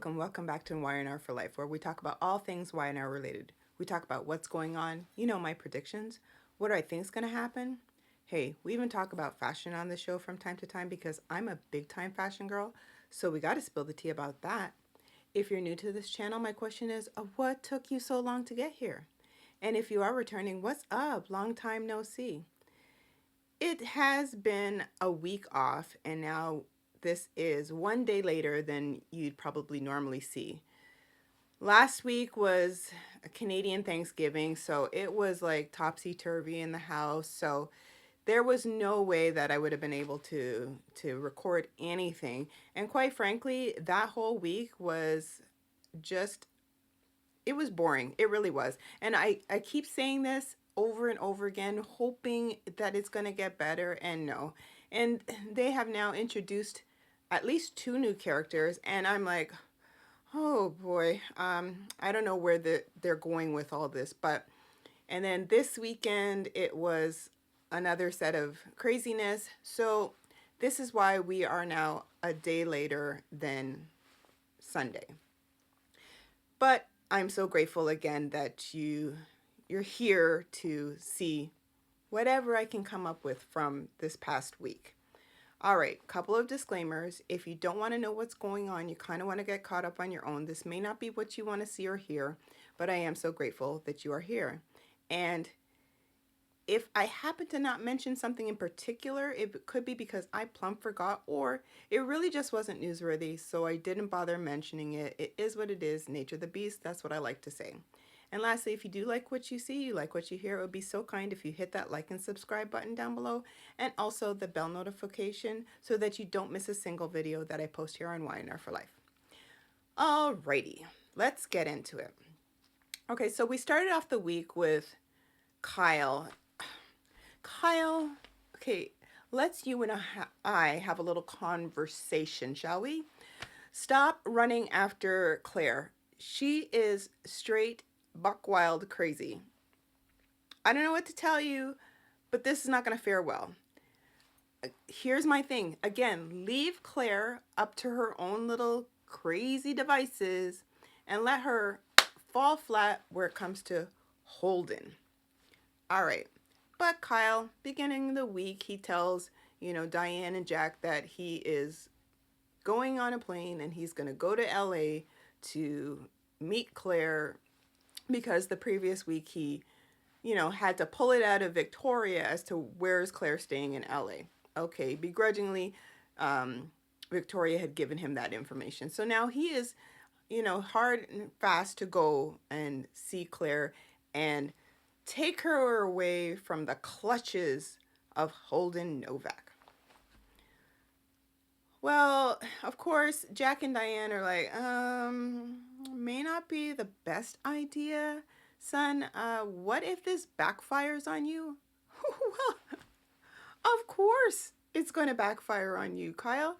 welcome back to Y&R For Life, where we talk about all things Y&R related. We talk about what's going on, my predictions, what do I think is going to happen. Hey, we even talk about fashion on the show from time to time because I'm a big time fashion girl, so we got to spill the tea about that. If you're new to this channel, my question is, what took you so long to get here? And if you are returning, what's up? Long time no see. It has been a week off, and now this is one day later than you'd probably normally see. Last week was a Canadian Thanksgiving, so it was like topsy-turvy in the house. So there was no way that I would have been able to record anything. And quite frankly, that whole week was just, it was boring. It really was. And I keep saying this over and over again, hoping that it's going to get better, and no. And they have now introduced at least 2 new characters, and I'm like, oh boy, I don't know where they're going with all this. But and then this weekend it was another set of craziness. So this is why we are now a day later than Sunday. But I'm so grateful again that you're here to see whatever I can come up with from this past week. All right, couple of disclaimers. If you don't want to know what's going on, you kind of want to get caught up on your own, this may not be what you want to see or hear, but I am so grateful that you are here. And if I happen to not mention something in particular, it could be because I plumb forgot, or it really just wasn't newsworthy, so I didn't bother mentioning it. It is what it is, nature of the beast, that's what I like to say. And lastly, if you do like what you see, you like what you hear, it would be so kind if you hit that like and subscribe button down below, and also the bell notification so that you don't miss a single video that I post here on Y&R For Life. Alrighty, let's get into it. Okay, so we started off the week with Kyle. Kyle, okay, let's you and I have a little conversation, shall we? Stop running after Claire. She is straight buck wild crazy. I don't know what to tell you, but this is not going to fare well. Here's my thing. Again, leave Claire up to her own little crazy devices and let her fall flat where it comes to Holden. All right. But Kyle, beginning the week, he tells, Diane and Jack that he is going on a plane and he's going to go to LA to meet Claire, because the previous week he, had to pull it out of Victoria as to where is Claire staying in LA. Okay, begrudgingly, Victoria had given him that information. So now he is, hard and fast to go and see Claire and take her away from the clutches of Holden Novak. Well, of course, Jack and Diane are like, may not be the best idea, son. What if this backfires on you? Well, of course it's going to backfire on you, Kyle.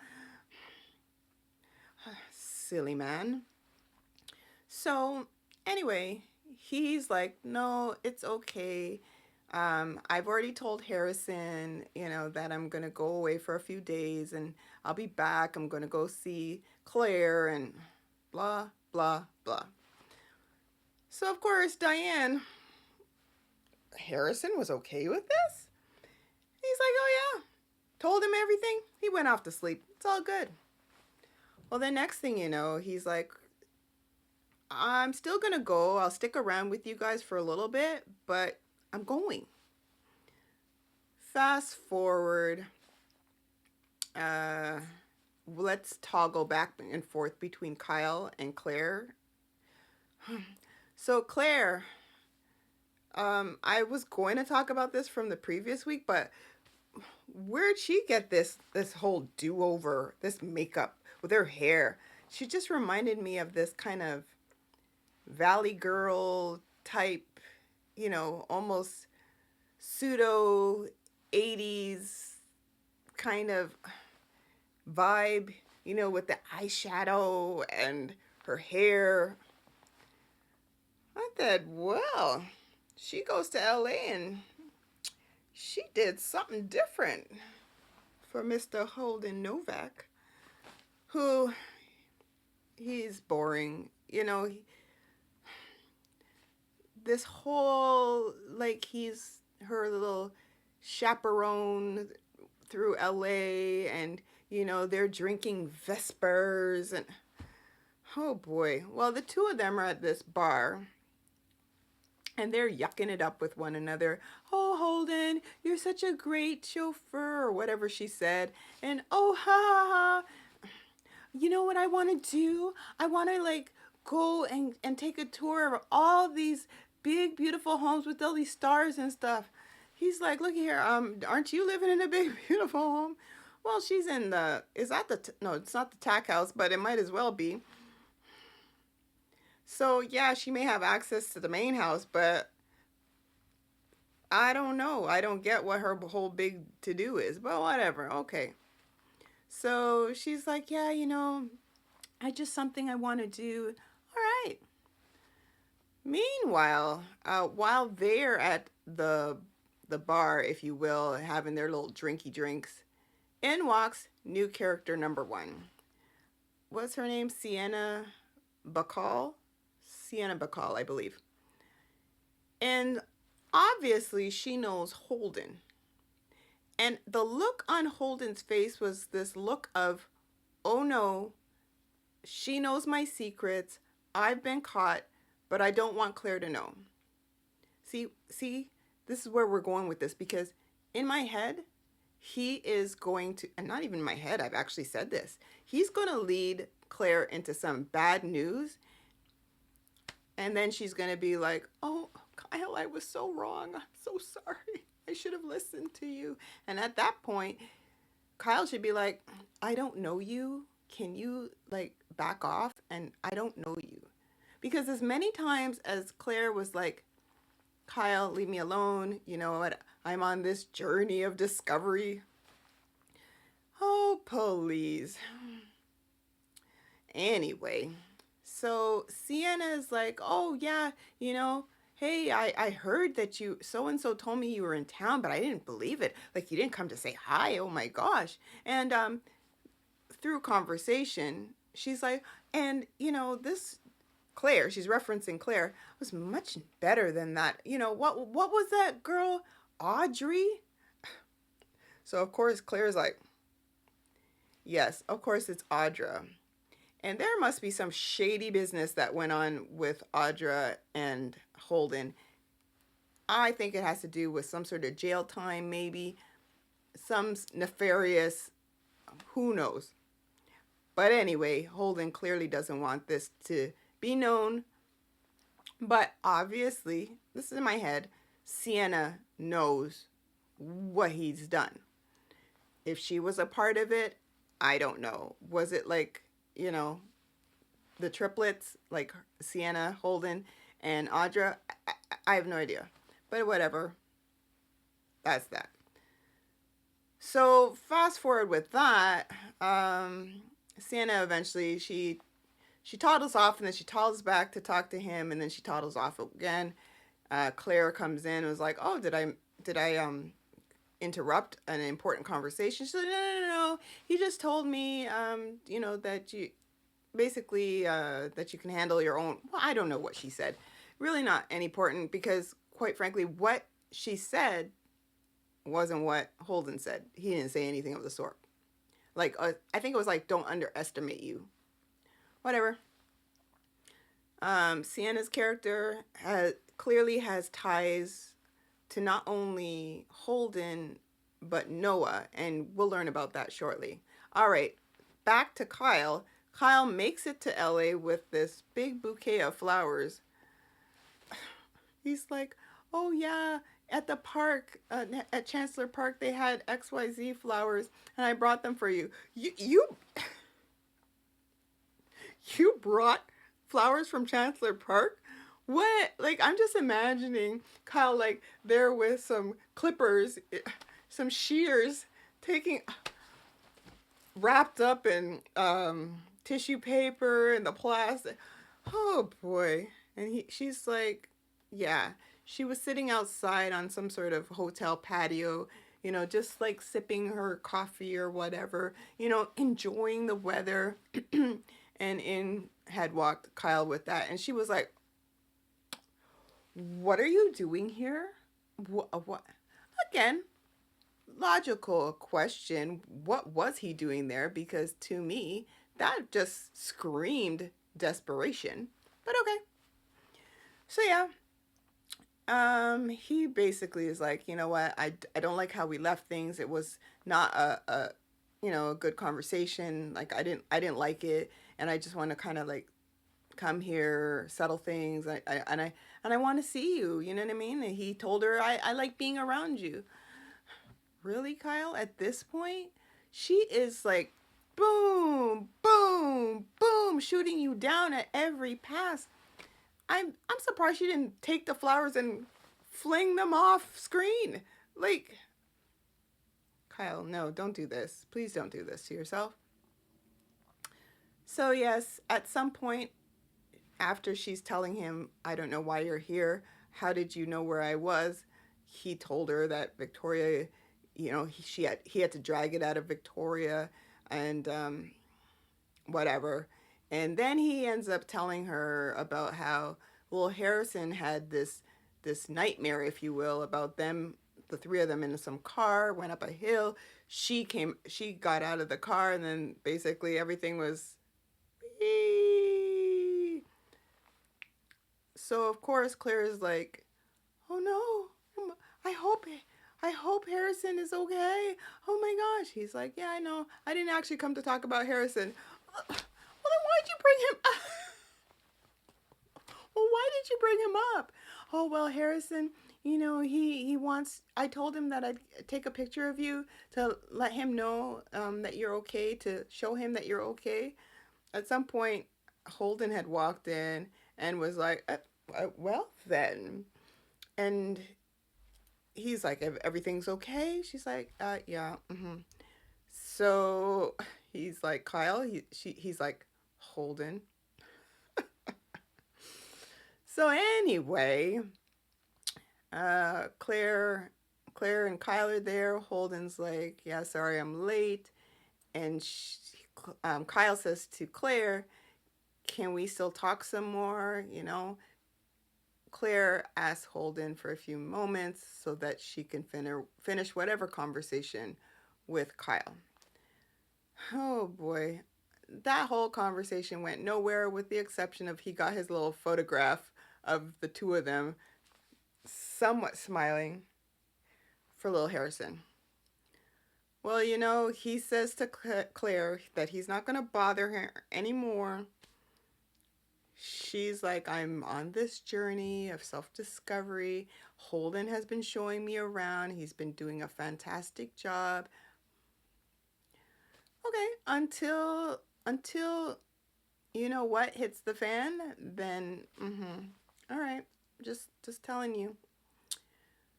Silly man. So, anyway, he's like, no, it's okay. I've already told Harrison, that I'm going to go away for a few days and I'll be back. I'm going to go see Claire and blah, blah, blah. So, of course, Harrison was okay with this. He's like, oh, yeah. Told him everything. He went off to sleep. It's all good. Well, the next thing you know, he's like, I'm still going to go. I'll stick around with you guys for a little bit, but I'm going. Fast forward. Let's toggle back and forth between Kyle and Claire. So Claire, I was going to talk about this from the previous week, but where'd she get this whole do-over, this makeup with her hair? She just reminded me of this kind of Valley Girl type, almost pseudo 80s kind of vibe, with the eyeshadow and her hair. I thought, well, she goes to LA and she did something different for Mr. Holden Novak, who he's boring. This whole, like, he's her little chaperone through LA, and they're drinking Vespers, and oh boy. Well, the two of them are at this bar and they're yucking it up with one another. Oh, Holden, you're such a great chauffeur, or whatever she said. And oh, ha ha ha. You know what I want to do? I want to, like, go and take a tour of all these big, beautiful homes with all these stars and stuff. He's like, look here, aren't you living in a big, beautiful home? Well, she's in the, is that the, no, it's not the tack house, but it might as well be. So, yeah, she may have access to the main house, but I don't know. I don't get what her whole big to do is, but whatever. Okay. So she's like, yeah, I just something I want to do. All right. Meanwhile, while they're at the bar, if you will, having their little drinky drinks, in walks new character number one. What's her name? Sienna Bacall? Sienna Bacall, I believe. And obviously she knows Holden. And the look on Holden's face was this look of, oh no, she knows my secrets. I've been caught, but I don't want Claire to know. See, this is where we're going with this, because in my head, he is going to, and not even in my head, I've actually said this, he's going to lead Claire into some bad news. And then she's going to be like, oh, Kyle, I was so wrong. I'm so sorry. I should have listened to you. And at that point, Kyle should be like, I don't know you. Can you, like, back off? And I don't know you. Because as many times as Claire was like, Kyle, leave me alone. You know what? I'm on this journey of discovery. Oh, please. Anyway, so Sienna is like, oh, yeah, hey, I heard that you so-and-so told me you were in town, but I didn't believe it. Like, you didn't come to say hi. Oh, my gosh. And through conversation, she's like, and, this Claire, she's referencing Claire, was much better than that. What was that girl, Audrey? So, of course, Claire's like, yes, of course, it's Audra. And there must be some shady business that went on with Audra and Holden. I think it has to do with some sort of jail time, maybe. Some nefarious, who knows. But anyway, Holden clearly doesn't want this to be known. But obviously, this is in my head, Sienna knows what he's done. If she was a part of it, I don't know. Was it like, the triplets, like Sienna, Holden, and Audra? I have no idea. But whatever. That's that. So fast forward with that, Sienna eventually, she toddles off, and then she toddles back to talk to him, and then she toddles off again. Claire comes in and was like, oh, did I interrupt an important conversation? She said, no. He just told me, that you basically that you can handle your own. Well, I don't know what she said. Really not any important, because quite frankly, what she said wasn't what Holden said. He didn't say anything of the sort. Like, I think it was like, don't underestimate you. Whatever. Sienna's character clearly has ties to not only Holden, but Noah, and we'll learn about that shortly. All right, back to Kyle. Kyle makes it to LA with this big bouquet of flowers. He's like, oh yeah, at the park, at Chancellor Park, they had XYZ flowers, and I brought them for you. You brought flowers from Chancellor Park? What? Like, I'm just imagining Kyle, like, there with some clippers, some shears, wrapped up in tissue paper and the plastic. Oh boy. And she's like, yeah, she was sitting outside on some sort of hotel patio, just like sipping her coffee or whatever, enjoying the weather. And in had walked Kyle with that. And she was like, what are you doing here? What? Again, logical question. What was he doing there? Because to me, that just screamed desperation. But okay. So yeah, he basically is like, you know what? I don't like how we left things. It was not a good conversation. Like I didn't like it, and I just want to kind of like come here, settle things. I want to see you. You know what I mean? And he told her, I like being around you. Really, Kyle? At this point, she is like, boom, boom, boom, shooting you down at every pass. I'm surprised she didn't take the flowers and fling them off screen. Like, Kyle, no, don't do this. Please don't do this to yourself. So yes, at some point after she's telling him, I don't know why you're here. How did you know where I was? He told her that Victoria, he had to drag it out of Victoria, and whatever. And then he ends up telling her about how little Harrison had this nightmare, if you will, about them, the three of them in some car, went up a hill. She got out of the car, and then basically everything was. So of course Claire is like, "Oh no, I hope Harrison is okay. Oh my gosh." He's like, "Yeah, I know. I didn't actually come to talk about Harrison." Well, then why'd you bring him up? Well, why did you bring him up? Oh, well, Harrison, he wants. I told him that I'd take a picture of you to let him know that you're okay, to show him that you're okay. At some point, Holden had walked in and was like, well, then. And he's like, everything's okay? She's like, yeah. So he's like, Kyle, he's like, Holden. So anyway, Claire and Kyle are there. Holden's like, yeah, sorry, I'm late. And Kyle says to Claire, can we still talk some more? Claire asks Holden for a few moments so that she can finish whatever conversation with Kyle. Oh boy, that whole conversation went nowhere with the exception of he got his little photograph of the two of them somewhat smiling for little Harrison. Well, he says to Claire that he's not going to bother her anymore. She's like, I'm on this journey of self-discovery. Holden has been showing me around. He's been doing a fantastic job. Okay, until you know what hits the fan, then all right, just telling you.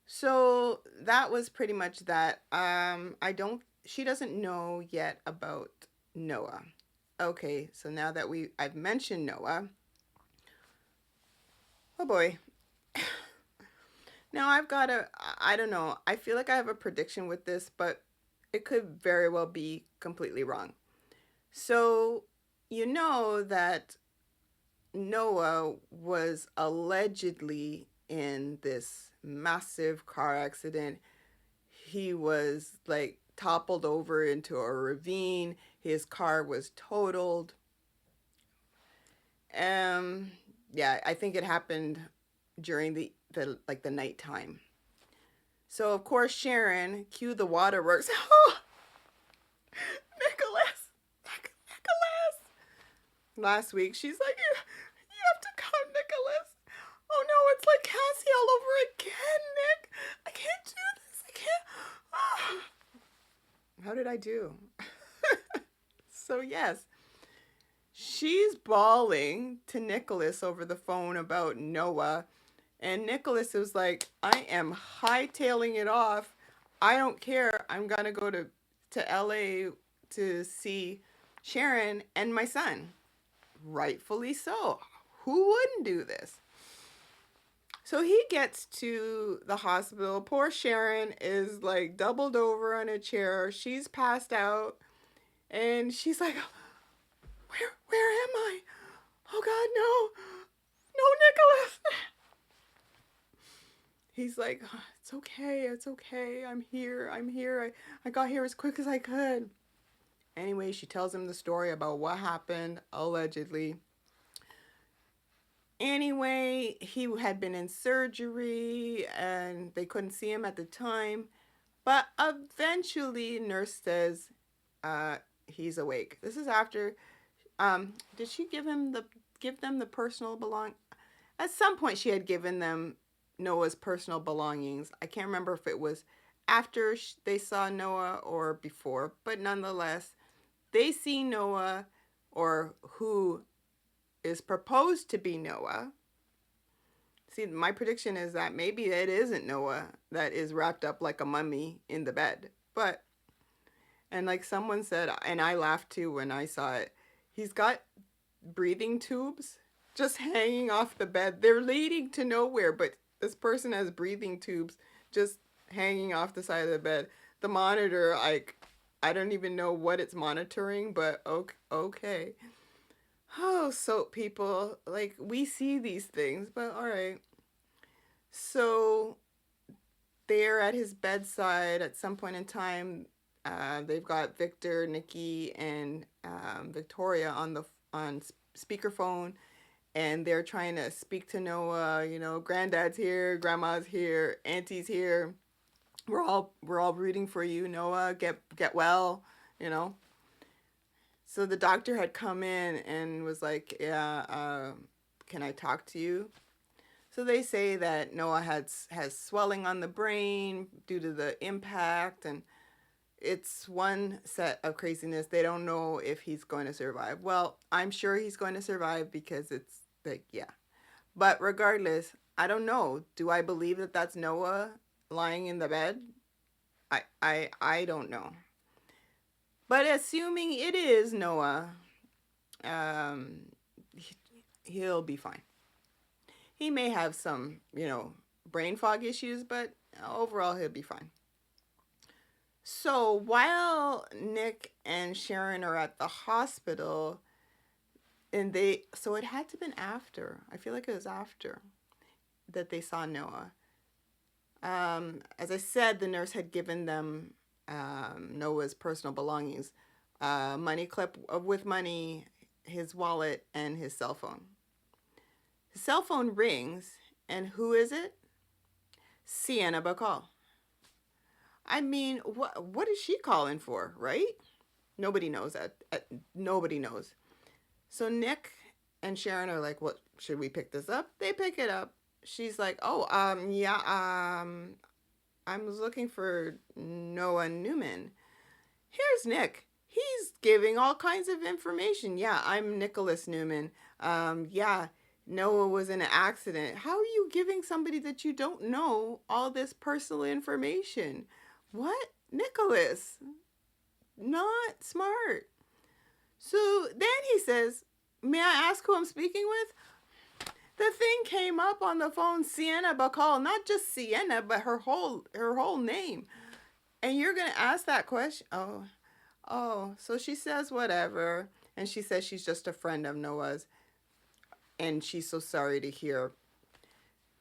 So that was pretty much that. She doesn't know yet about Noah. Okay, so now that I've mentioned Noah, oh boy. Now I don't know, I feel like I have a prediction with this, but it could very well be completely wrong. So, you know that Noah was allegedly in this massive car accident. He was like toppled over into a ravine. His car was totaled. Yeah, I think it happened during the nighttime. So of course Sharon, cue the waterworks. Oh, Nicholas. Last week she's like, you have to come, Nicholas. Oh no, it's like Cassie all over again, Nick. I can't do this. I can't. Oh. How did I do? So yes, she's bawling to Nicholas over the phone about Noah. And Nicholas was like, I am hightailing it off. I don't care. I'm going to go to LA to see Sharon and my son. Rightfully so. Who wouldn't do this? So he gets to the hospital. Poor Sharon is like doubled over on a chair. She's passed out. And she's like, where am I? Oh God, no, Nicholas. He's like, "Oh, it's okay. I'm here. I got here as quick as I could." Anyway, she tells him the story about what happened, allegedly. Anyway, he had been in surgery and they couldn't see him at the time. But eventually, nurse says uh, he's awake. This is after. Did she give them the personal belong? At some point, she had given them Noah's personal belongings. I can't remember if it was after they saw Noah or before, but nonetheless, they see Noah, or who is proposed to be Noah. See, my prediction is that maybe it isn't Noah that is wrapped up like a mummy in the bed. But, and like someone said, and I laughed too when I saw it, he's got breathing tubes just hanging off the bed. They're leading to nowhere, but this person has breathing tubes just hanging off the side of the bed. The monitor, I don't even know what it's monitoring, but okay. Oh, soap people, like we see these things, but all right. So they're at his bedside at some point in time. They've got Victor, Nikki, and Victoria on speakerphone, and they're trying to speak to Noah. You know, granddad's here, grandma's here, auntie's here. We're all rooting for you, Noah. Get well. You know. So the doctor had come in and was like, "Yeah, can I talk to you?" So they say that Noah has swelling on the brain due to the impact, and it's one set of craziness. They don't know if he's going to survive. Well, I'm sure he's going to survive because it's like, yeah. But regardless, I don't know. Do I believe that that's Noah lying in the bed? I don't know. But assuming it is Noah, um, he'll be fine. He may have some, brain fog issues, but overall he'll be fine. So while Nick and Sharon are at the hospital, so it had to have been after. I feel like it was after that they saw Noah. As I said, the nurse had given them Noah's personal belongings, money clip with money, his wallet, and his cell phone. His cell phone rings, and who is it? Sienna Bacall. I mean, what is she calling for, right? Nobody knows that. Nobody knows. So Nick and Sharon are like, "What, should we pick this up?" They pick it up. She's like, "Oh, yeah, I was looking for Noah Newman." Here's Nick. He's giving all kinds of information. "Yeah, I'm Nicholas Newman. Yeah, Noah was in an accident." How are you giving somebody that you don't know all this personal information? What? Nicholas? Not smart. So then he says, "May I ask who I'm speaking with?" The thing came up on the phone, Sienna Bacall, not just Sienna, but her whole name. And you're gonna ask that question? Oh. So she says whatever, and she says she's just a friend of Noah's, and she's so sorry to hear.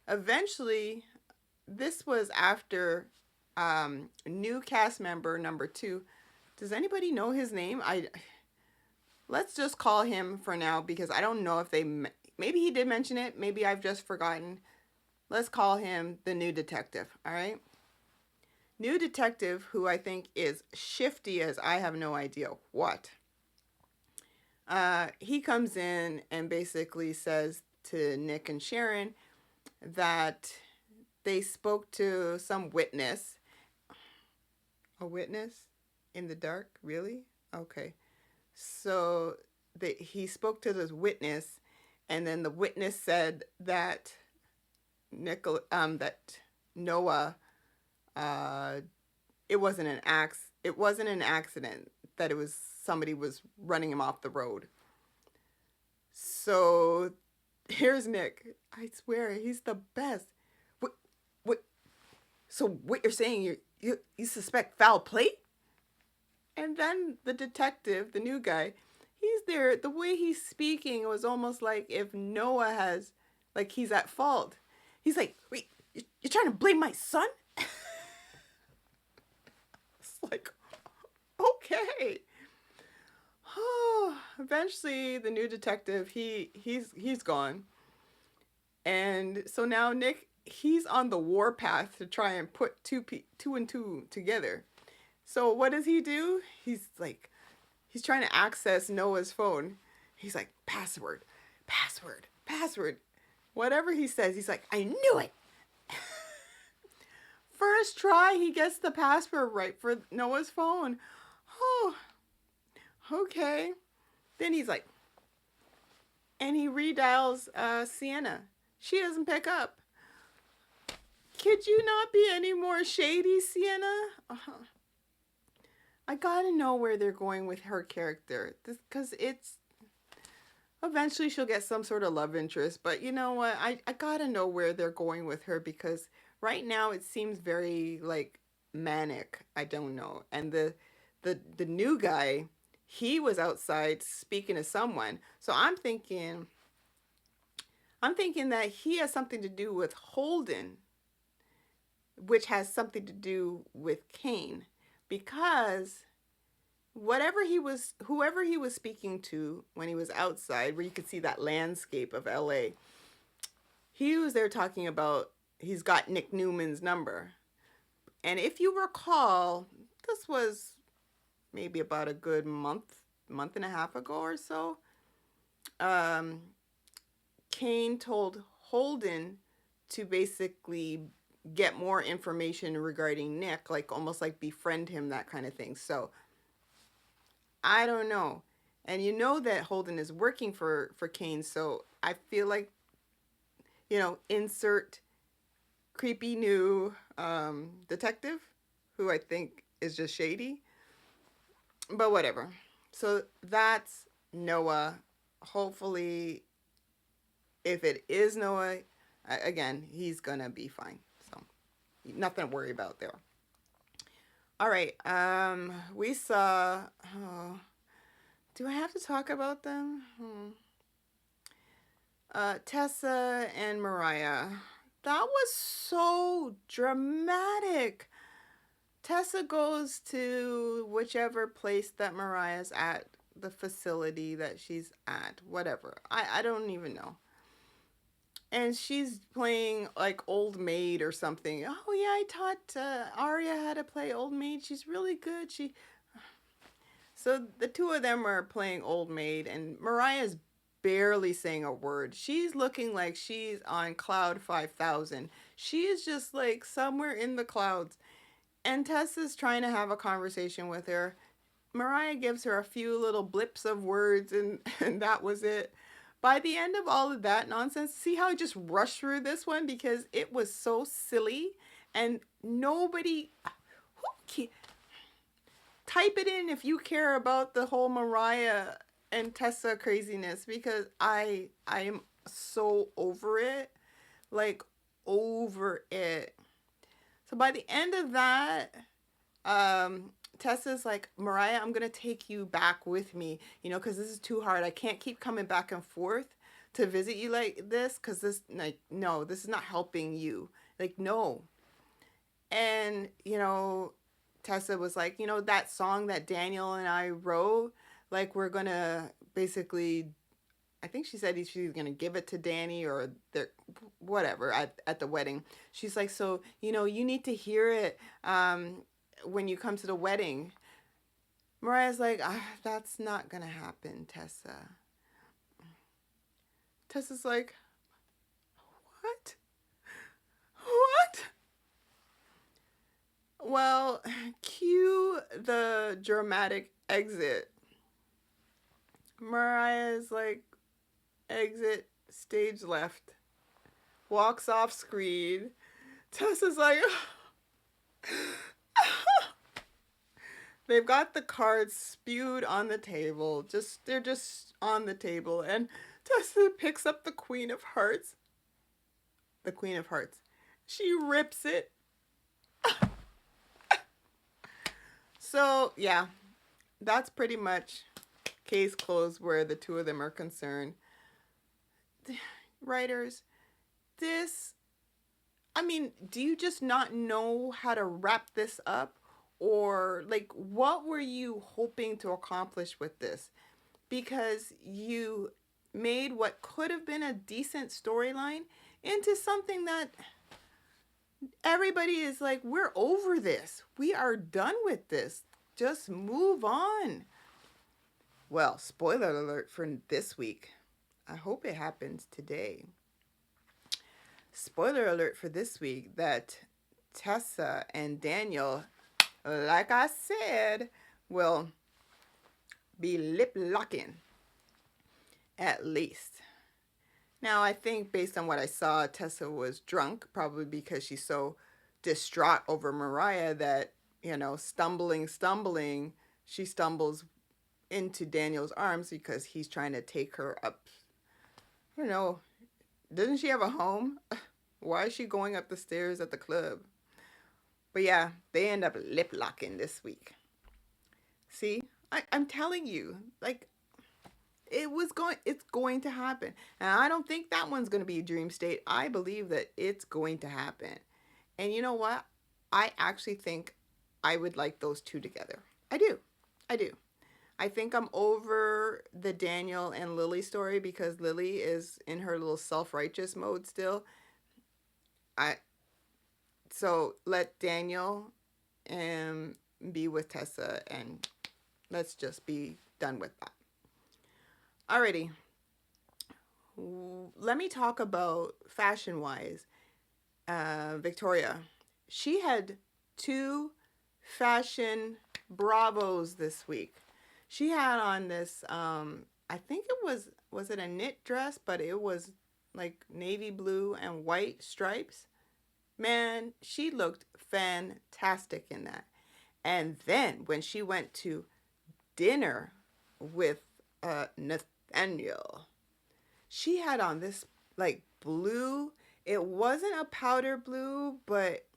Eventually, this was after new cast member number 2. Does anybody know his name? Let's just call him for now because I don't know if maybe he did mention it. Maybe I've just forgotten. Let's call him the new detective. All right. New detective, who I think is shifty as I have no idea what. He comes in and basically says to Nick and Sharon that they spoke to some witness. A witness in the dark? Really? Okay. So he spoke to this witness, and then the witness said that Noah, it wasn't an accident, that it was somebody was running him off the road. So here's Nick. I swear he's the best. What? So what you're saying? You suspect foul play? And then the detective, the new guy, he's there, the way he's speaking was almost like if Noah has, like he's at fault. He's like, wait, you're trying to blame my son? It's like, okay. Eventually, the new detective, he's gone. And so now Nick, he's on the warpath to try and put two and two together. So what does he do? He's trying to access Noah's phone. He's like, password, password, password. Whatever he says, he's like, I knew it. First try, he gets the password right for Noah's phone. Oh, okay. Then he's like, and he redials Sienna. She doesn't pick up. Could you not be any more shady, Sienna? I gotta know where they're going with her character. Because it's... Eventually she'll get some sort of love interest. But you know what? I gotta know where they're going with her. Because right now it seems very, like, manic. I don't know. And the new guy, he was outside speaking to someone. So I'm thinking that he has something to do with Holden, which has something to do with Kane, because whoever he was speaking to when he was outside, where you could see that landscape of LA, he was there talking about he's got Nick Newman's number. And if you recall, this was maybe about a good month and a half ago or so. Kane told Holden to basically get more information regarding Nick, like almost like befriend him, that kind of thing. So I don't know. And you know that Holden is working for Kane, so I feel like, you know, insert creepy new detective who I think is just shady. But whatever. So that's Noah. Hopefully, if it is Noah, again, he's gonna be fine. So nothing to worry about there. All right. We saw. Oh, do I have to talk about them? Tessa and Mariah. That was so dramatic. Tessa goes to whichever place that Mariah's at, the facility that she's at, whatever. I don't even know. And she's playing like Old Maid or something. Oh yeah, I taught Arya how to play Old Maid. She's really good. So the two of them are playing Old Maid, and Mariah's barely saying a word. She's looking like she's on cloud 5,000. She is just like somewhere in the clouds. And Tessa's trying to have a conversation with her. Mariah gives her a few little blips of words, and that was it. By the end of all of that nonsense, see how I just rushed through this one because it was so silly and nobody... Type it in if you care about the whole Mariah and Tessa craziness, because I am so over it. Like, over it. So by the end of that, Tessa's like, Mariah, I'm going to take you back with me, you know, because this is too hard. I can't keep coming back and forth to visit you like this, because this, like, no, this is not helping you. Like, no. And, you know, Tessa was like, you know, that song that Daniel and I wrote, like, we're going to basically, I think she said she's going to give it to Danny or whatever at the wedding. She's like, so, you know, you need to hear it when you come to the wedding. Mariah's like, that's not going to happen, Tessa. Tessa's like, what? What? Well, cue the dramatic exit. Mariah's like, exit, stage left. Walks off screen. Tessa's like, they've got the cards spewed on the table. They're just on the table. And Tessa picks up the Queen of Hearts. The Queen of Hearts. She rips it. So, yeah. That's pretty much case closed where the two of them are concerned. Writers, this, I mean, do you just not know how to wrap this up? Or, like, what were you hoping to accomplish with this? Because you made what could have been a decent storyline into something that everybody is like, we're over this. We are done with this. Just move on. Well, spoiler alert for this week. I hope it happens today. Spoiler alert for this week that Tessa and Daniel, like I said, will be lip locking at least. Now, I think based on what I saw, Tessa was drunk, probably because she's so distraught over Mariah that, stumbling, she stumbles into Daniel's arms because he's trying to take her up. I don't know. Doesn't she have a home? Why is she going up the stairs at the club? But yeah, they end up lip locking this week. See, I'm telling you, like, it's going to happen. And I don't think that one's going to be a dream state. I believe that it's going to happen. And you know what? I actually think I would like those two together. I do. I think I'm over the Daniel and Lily story because Lily is in her little self-righteous mode still. So let Daniel be with Tessa and let's just be done with that. Alrighty. Let me talk about fashion-wise. Victoria. She had 2 fashion bravos this week. She had on this, I think it was it a knit dress, but it was like navy blue and white stripes. Man, she looked fantastic in that. And then when she went to dinner with Nathaniel, she had on this like blue. It wasn't a powder blue, but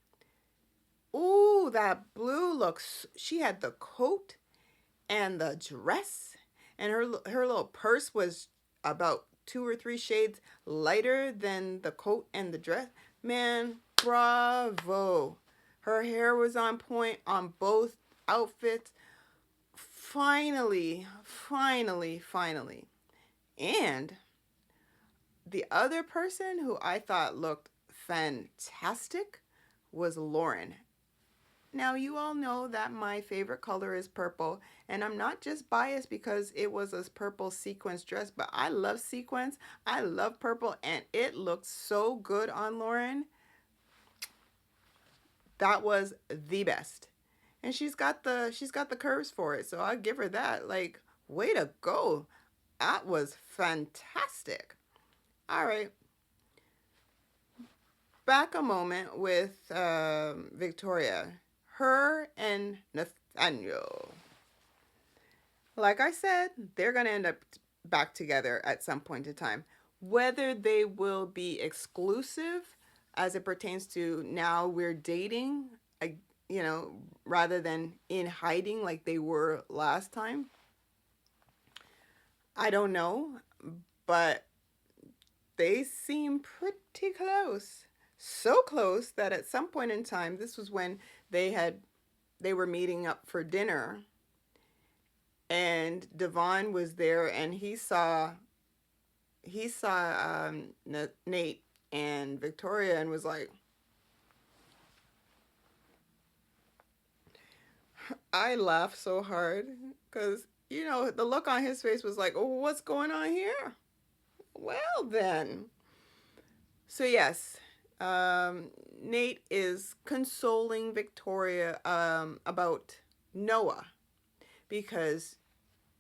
ooh, that blue looks. She had the coat and the dress, and her little purse was about 2 or 3 shades lighter than the coat and the dress. Man, bravo. Her hair was on point on both outfits. Finally. And the other person who I thought looked fantastic was Lauren. Now, you all know that my favorite color is purple, and I'm not just biased because it was a purple sequins dress, but I love sequins. I love purple, and it looked so good on Lauren. That was the best. And she's got the curves for it, so I'll give her that. Like, way to go. That was fantastic. All right. Back a moment with Victoria. Her and Nathaniel. Like I said, they're going to end up back together at some point in time. Whether they will be exclusive as it pertains to now we're dating, rather than in hiding like they were last time, I don't know. But they seem pretty close. So close that at some point in time, this was when they were meeting up for dinner, and Devon was there, and he saw Nate and Victoria and was like, I laughed so hard because the look on his face was like, oh, what's going on here? Well then, so yes. Nate is consoling Victoria about Noah because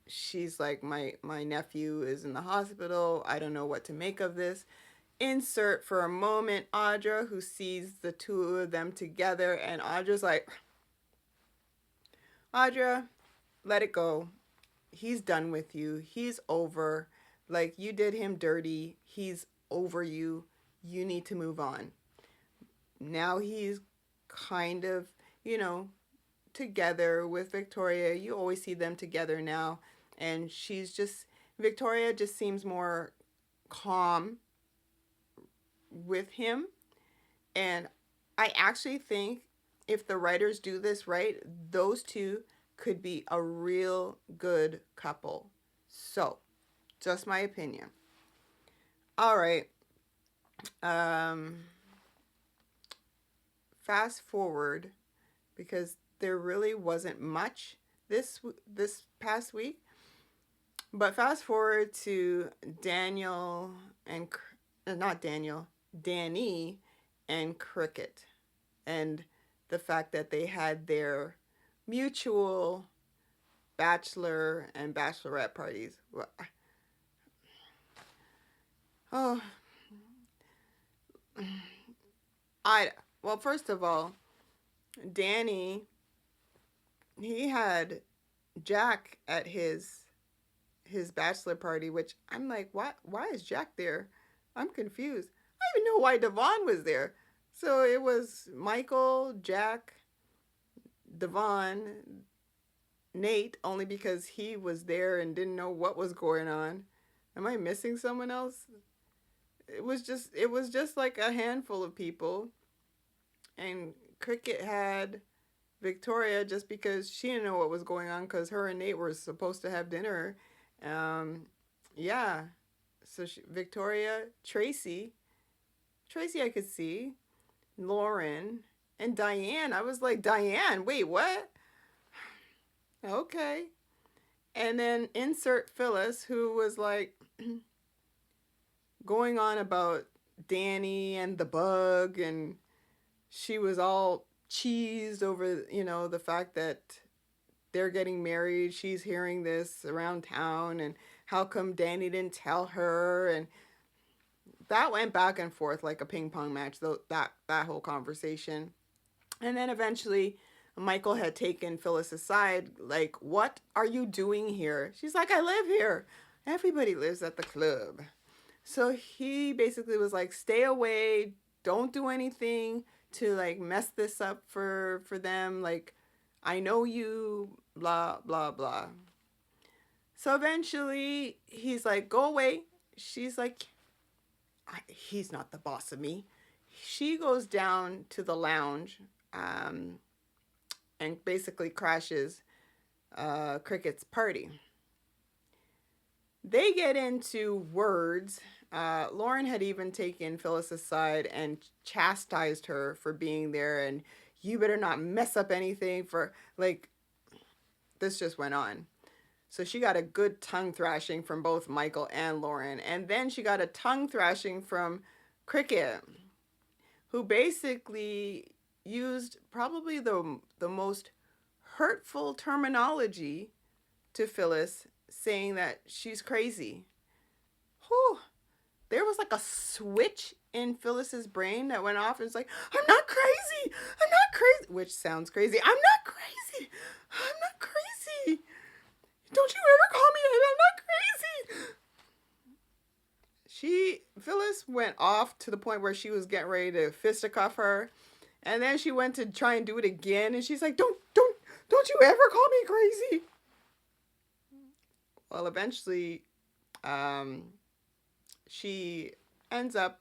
she's like, my nephew is in the hospital. I don't know what to make of this. Insert for a moment Audra, who sees the two of them together, and Audra's like, Audra, let it go. He's done with you. He's over. Like, you did him dirty. He's over you. You need to move on. Now he's kind of, together with Victoria. You always see them together now. And Victoria just seems more calm with him. And I actually think if the writers do this right, those two could be a real good couple. So, just my opinion. All right. Um, Fast forward because there really wasn't much this past week. But fast forward to Daniel and not Daniel, Danny and Cricket, and the fact that they had their mutual bachelor and bachelorette parties. Oh, I well, first of all, Danny, he had Jack at his bachelor party, which I'm like, why is Jack there? I'm confused. I don't even know why Devon was there. So it was Michael, Jack, Devon, Nate, only because he was there and didn't know what was going on. Am I missing someone else? It was just like a handful of people. And Cricket had Victoria just because she didn't know what was going on because her and Nate were supposed to have dinner. Um, yeah. Victoria, Tracy, I could see, Lauren, and Diane. I was like, Diane, wait, what? Okay. And then insert Phyllis, who was like going on about Danny and the bug, and she was all cheesed over, the fact that they're getting married. She's hearing this around town, and how come Danny didn't tell her? And that went back and forth like a ping pong match. Though that whole conversation, and then eventually, Michael had taken Phyllis aside. Like, what are you doing here? She's like, I live here. Everybody lives at the club. So he basically was like, stay away. Don't do anything to like mess this up for them. Like, I know you. Blah blah blah. So eventually, he's like, go away. She's like, he's not the boss of me. She goes down to the lounge and basically crashes Cricket's party. They get into words. Lauren had even taken Phyllis aside and chastised her for being there, and you better not mess up anything for, like, this just went on. So she got a good tongue thrashing from both Michael and Lauren. And then she got a tongue thrashing from Cricket, who basically used probably the most hurtful terminology to Phyllis, saying that she's crazy. Whew. There was like a switch in Phyllis's brain that went off and was like, I'm not crazy. I'm not crazy. Which sounds crazy. I'm not crazy. I'm not crazy. Don't you ever call me that. I'm not crazy. Phyllis went off to the point where she was getting ready to fisticuff her. And then she went to try and do it again. And she's like, don't you ever call me crazy. Well, eventually, she ends up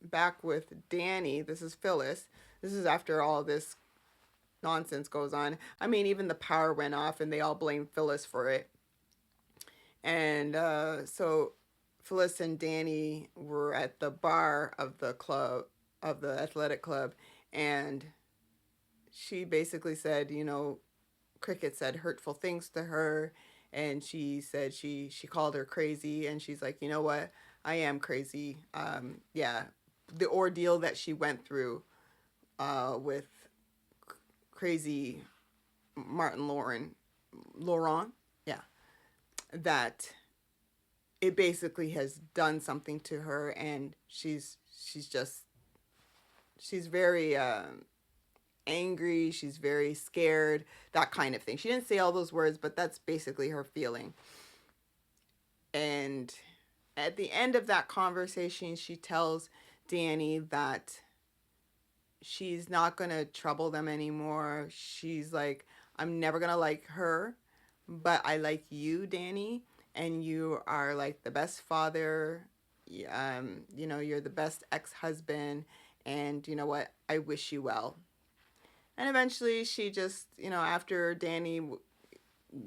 back with Danny. This is Phyllis. This is after all this nonsense goes on. I mean, even the power went off and they all blame Phyllis for it. And so Phyllis and Danny were at the bar of the club, of the athletic club, and she basically said, Cricket said hurtful things to her, and she said she called her crazy, and she's like, you know what, I am crazy. Yeah, the ordeal that she went through with crazy Martin Laurent, yeah, that it basically has done something to her, and she's very angry, she's very scared, that kind of thing. She didn't say all those words, but that's basically her feeling. And at the end of that conversation, she tells Danny that she's not going to trouble them anymore. She's like, I'm never going to like her. but I like you, Danny, and you are like the best father. You know, you're the best ex-husband, and you know what? I wish you well. And eventually, she just, you know, after Danny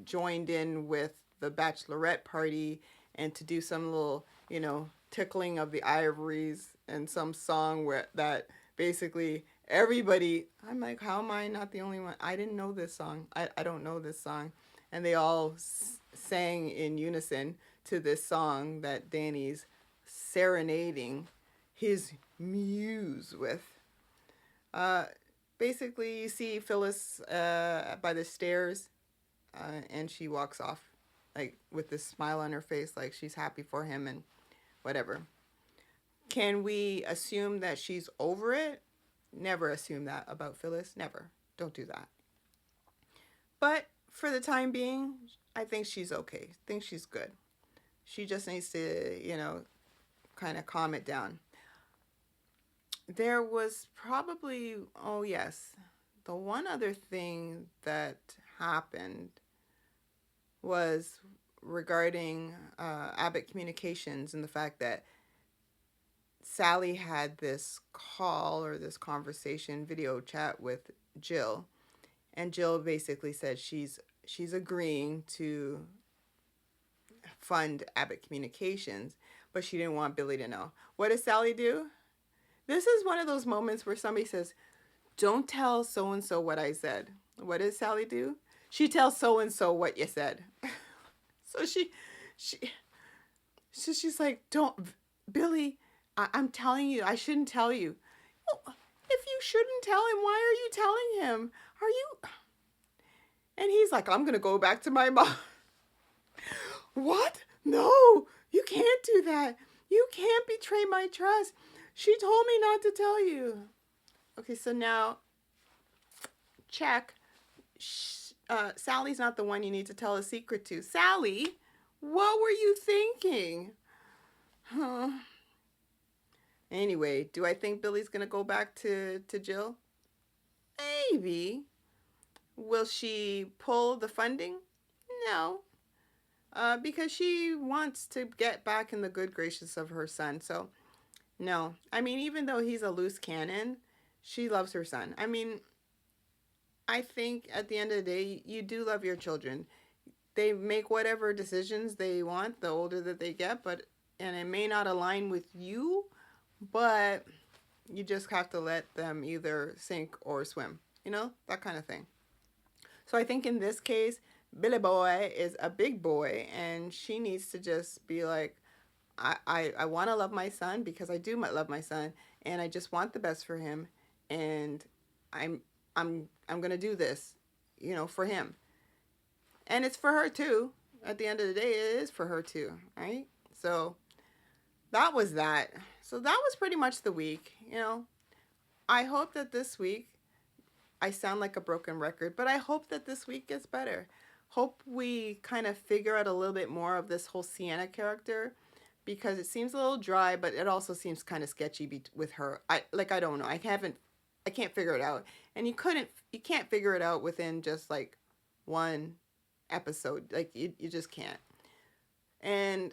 joined in with the bachelorette party and to do some little, you know, tickling of the ivories and some song where that basically everybody, I'm like, how am I not the only one? I didn't know this song. I don't know this song. And they all sang in unison to this song that Danny's serenading his muse with. Uh, Basically, you see Phyllis by the stairs, and she walks off, like with this smile on her face, like she's happy for him and whatever. Can we assume that she's over it? Never assume that about Phyllis. Never. Don't do that. But for the time being, I think she's okay. I think she's good. She just needs to, you know, kind of calm it down. There was probably, oh yes, the one other thing that happened was regarding Abbott Communications and the fact that Sally had this call or this conversation, video chat with Jill, and Jill basically said she's agreeing to fund Abbott Communications, but she didn't want Billy to know. What does Sally do? This is one of those moments where somebody says, "Don't tell so and so what I said." What does Sally do? She tells so and so what you said. So she so she's like, "Don't, Billy, I'm telling you, I shouldn't tell you." Well, if you shouldn't tell him, why are you telling him? Are you? And he's like, "I'm gonna go back to my mom." What? No, you can't do that. You can't betray my trust. She told me not to tell you. Okay, so now, check. Sally's not the one you need to tell a secret to. Sally, what were you thinking? Huh. Anyway, do I think Billy's going to go back to Jill? Maybe. Will she pull the funding? No. Because she wants to get back in the good graces of her son. So, no. I mean, even though he's a loose cannon, she loves her son. I mean, I think at the end of the day, you do love your children. They make whatever decisions they want the older that they get, and it may not align with you, but you just have to let them either sink or swim, you know, that kind of thing. So I think in this case, Billy Boy is a big boy, and she needs to just be like, I want to love my son because I do love my son, and I just want the best for him, and I'm gonna do this, you know, for him, and it's for her too. At the end of the day, it is for her too, right? So that was that. So that was pretty much the week, you know. I hope that this week, I sound like a broken record, but I hope that this week gets better. Hope we kind of figure out a little bit more of this whole Sienna character, because it seems a little dry, but it also seems kind of sketchy with her. I don't know. I can't figure it out. And you can't figure it out within just like one episode. Like you just can't. And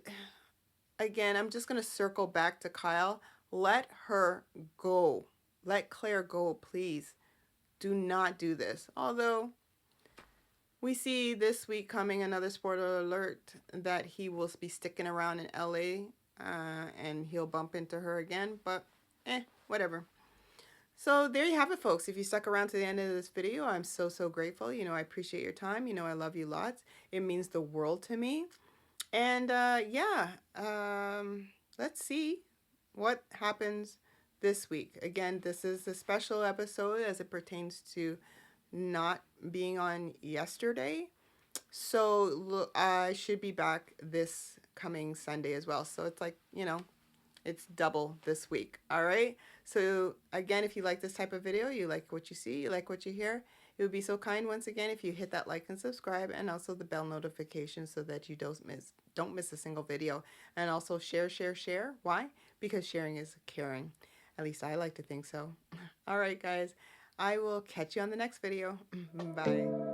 again, I'm just going to circle back to Kyle. Let her go. Let Claire go, please. Do not do this. Although we see this week coming, another spoiler alert, that he will be sticking around in LA, and he'll bump into her again, but whatever. So there you have it, folks. If you stuck around to the end of this video, I'm so grateful. You know, I appreciate your time. You know, I love you lots. It means the world to me. And let's see what happens this week. Again, this is a special episode as it pertains to not being on yesterday. So I should be back this coming Sunday as well. So it's like, you know, it's double this week. All right. So again, if you like this type of video, you like what you see, you like what you hear, it would be so kind once again if you hit that like and subscribe, and also the bell notification so that you don't miss a single video. And also share. Why? Because sharing is caring. At least I like to think so. All right, guys. I will catch you on the next video. Bye.